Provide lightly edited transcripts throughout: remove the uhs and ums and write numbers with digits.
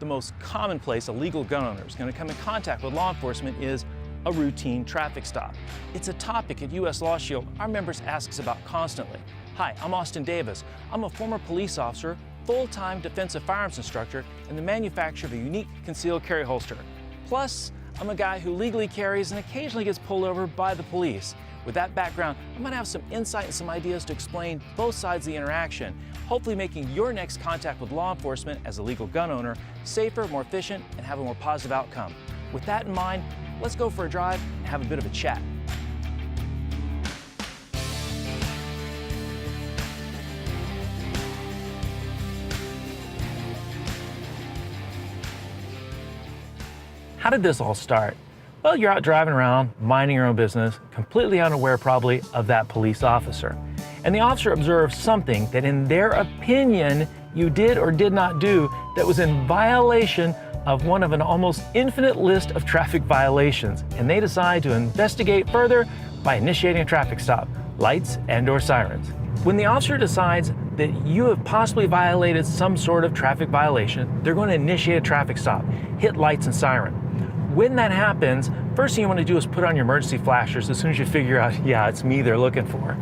the most common place a legal gun owner is going to come in contact with law enforcement is a routine traffic stop. It's a topic at US LawShield our members ask us about constantly. Hi, I'm Austin Davis. I'm a former police officer, full-time defensive firearms instructor, and the manufacturer of a unique concealed carry holster. Plus, I'm a guy who legally carries and occasionally gets pulled over by the police. With that background, I'm going to have some insight and some ideas to explain both sides of the interaction, hopefully making your next contact with law enforcement as a legal gun owner safer, more efficient, and have a more positive outcome. With that in mind, let's go for a drive and have a bit of a chat. How did this all start? Well, you're out driving around, minding your own business, completely unaware probably of that police officer. And the officer observes something that in their opinion you did or did not do that was in violation of one of an almost infinite list of traffic violations. And they decide to investigate further by initiating a traffic stop, lights and/or sirens. When the officer decides that you have possibly violated some sort of traffic violation, they're going to initiate a traffic stop, hit lights and siren. When that happens, first thing you want to do is put on your emergency flashers as soon as you figure out, yeah, it's me they're looking for.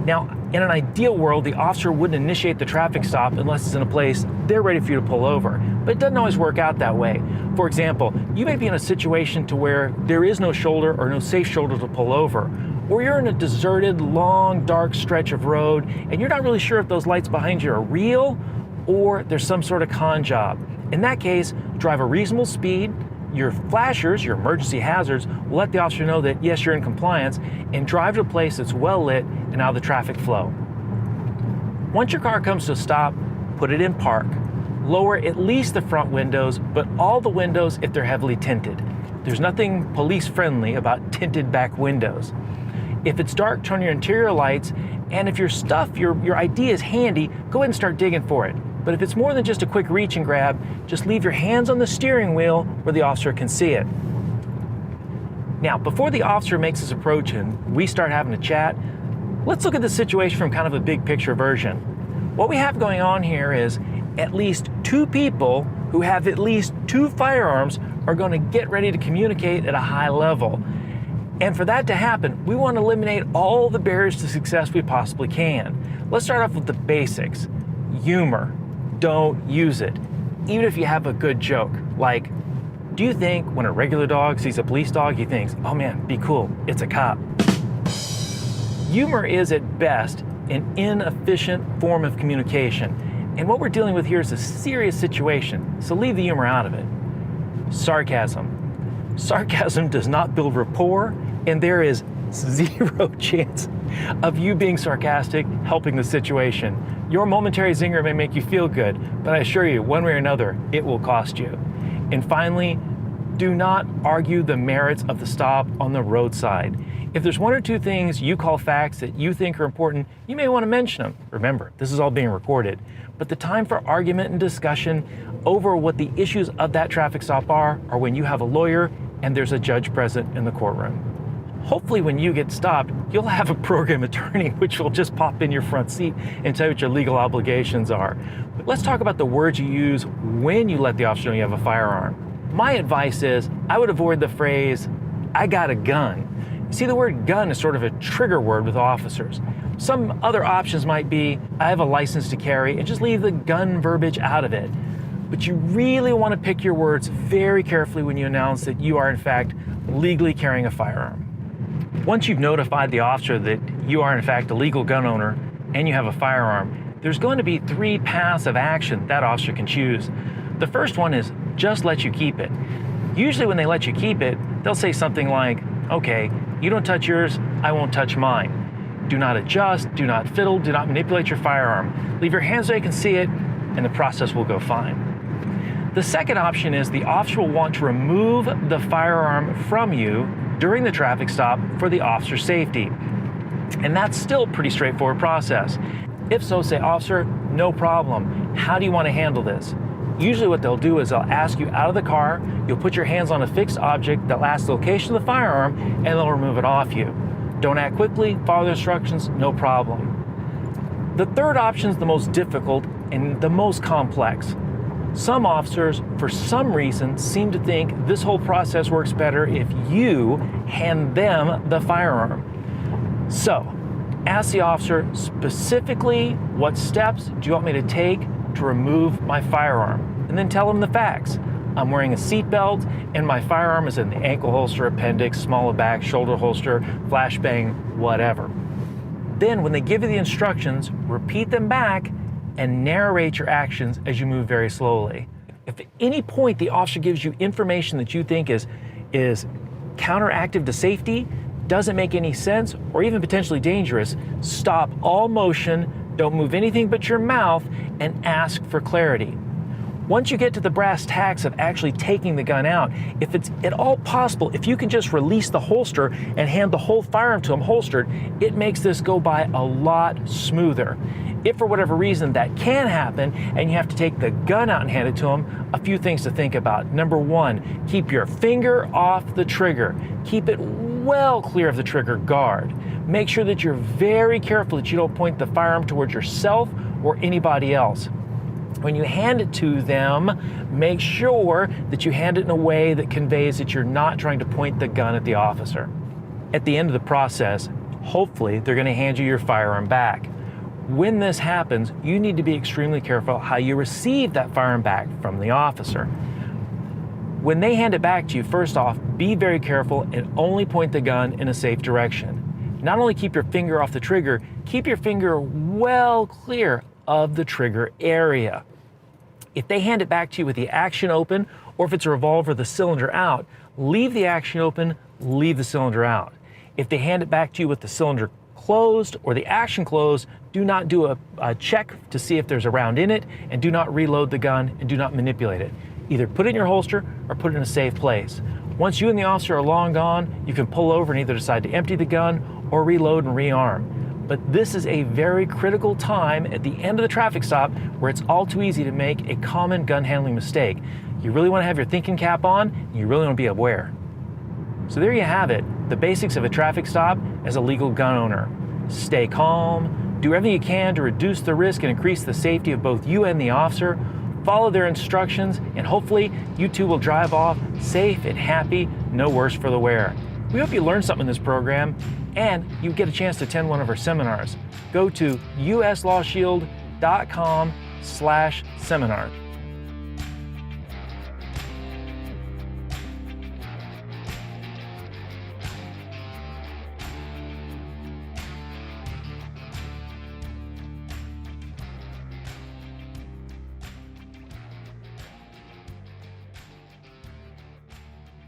Now, in an ideal world, the officer wouldn't initiate the traffic stop unless it's in a place they're ready for you to pull over. But it doesn't always work out that way. For example, you may be in a situation to where there is no shoulder or no safe shoulder to pull over. Or you're in a deserted, long, dark stretch of road, and you're not really sure if those lights behind you are real or there's some sort of con job. In that case, drive a reasonable speed. Your flashers, your emergency hazards, will let the officer know that yes, you're in compliance, and drive to a place that's well lit and out of the traffic flow. Once your car comes to a stop, put it in park. Lower at least the front windows, but all the windows if they're heavily tinted. There's nothing police friendly about tinted back windows. If it's dark, turn your interior lights, and if your stuff, your ID is handy, go ahead and start digging for it. But if it's more than just a quick reach and grab, just leave your hands on the steering wheel where the officer can see it. Now, before the officer makes his approach and we start having a chat, let's look at the situation from kind of a big picture version. What we have going on here is at least two people who have at least two firearms are going to get ready to communicate at a high level. And for that to happen, we want to eliminate all the barriers to success we possibly can. Let's start off with the basics. Humor. Don't use it, even if you have a good joke. Like, do you think when a regular dog sees a police dog, he thinks, oh man, be cool, it's a cop? Humor is at best an inefficient form of communication. And what we're dealing with here is a serious situation, so leave the humor out of it. Sarcasm. Sarcasm does not build rapport, and there is zero chance of you being sarcastic helping the situation. Your momentary zinger may make you feel good, but I assure you, one way or another, it will cost you. And finally, do not argue the merits of the stop on the roadside. If there's one or two things you call facts that you think are important, you may want to mention them. Remember, this is all being recorded. But the time for argument and discussion over what the issues of that traffic stop are when you have a lawyer and there's a judge present in the courtroom. Hopefully when you get stopped, you'll have a program attorney which will just pop in your front seat and tell you what your legal obligations are. But let's talk about the words you use when you let the officer know you have a firearm. My advice is I would avoid the phrase, I got a gun. See, the word gun is sort of a trigger word with officers. Some other options might be, I have a license to carry, and just leave the gun verbiage out of it. But you really want to pick your words very carefully when you announce that you are in fact legally carrying a firearm. Once you've notified the officer that you are in fact a legal gun owner and you have a firearm, there's going to be three paths of action that officer can choose. The first one is just let you keep it. Usually when they let you keep it, they'll say something like, okay, you don't touch yours, I won't touch mine. Do not adjust, do not fiddle, do not manipulate your firearm. Leave your hands where you can see it, and the process will go fine. The second option is the officer will want to remove the firearm from you during the traffic stop for the officer's safety. And that's still a pretty straightforward process. If so, say, officer, no problem. How do you want to handle this? Usually what they'll do is they'll ask you out of the car, you'll put your hands on a fixed object that asks the location of the firearm, and they'll remove it off you. Don't act quickly, follow the instructions, no problem. The third option is the most difficult and the most complex. Some officers, for some reason, seem to think this whole process works better if you hand them the firearm. So, ask the officer specifically, what steps do you want me to take to remove my firearm? And then tell them the facts. I'm wearing a seatbelt and my firearm is in the ankle holster, appendix, small of back, shoulder holster, flashbang, whatever. Then when they give you the instructions, repeat them back and narrate your actions as you move very slowly. If at any point the officer gives you information that you think is counteractive to safety, doesn't make any sense, or even potentially dangerous, stop all motion, don't move anything but your mouth, and ask for clarity. Once you get to the brass tacks of actually taking the gun out, if it's at all possible, if you can just release the holster and hand the whole firearm to them holstered, it makes this go by a lot smoother. If for whatever reason that can happen and you have to take the gun out and hand it to them, a few things to think about. Number one, keep your finger off the trigger. Keep it well clear of the trigger guard. Make sure that you're very careful that you don't point the firearm towards yourself or anybody else. When you hand it to them, make sure that you hand it in a way that conveys that you're not trying to point the gun at the officer. At the end of the process, hopefully they're going to hand you your firearm back. When this happens, you need to be extremely careful how you receive that firearm back from the officer. When they hand it back to you, first off, be very careful and only point the gun in a safe direction. Not only keep your finger off the trigger, keep your finger well clear of the trigger area. If they hand it back to you with the action open, or if it's a revolver, the cylinder out, leave the action open, leave the cylinder out. If they hand it back to you with the cylinder closed or the action closed, do not do a check to see if there's a round in it, and do not reload the gun and do not manipulate it. Either put it in your holster or put it in a safe place. Once you and the officer are long gone, you can pull over and either decide to empty the gun or reload and rearm. But this is a very critical time at the end of the traffic stop where it's all too easy to make a common gun handling mistake. You really want to have your thinking cap on, and you really want to be aware. So there you have it, the basics of a traffic stop as a legal gun owner. Stay calm, do everything you can to reduce the risk and increase the safety of both you and the officer. Follow their instructions, and hopefully you two will drive off safe and happy, no worse for the wear. We hope you learned something in this program and you get a chance to attend one of our seminars. Go to uslawshield.com/seminars.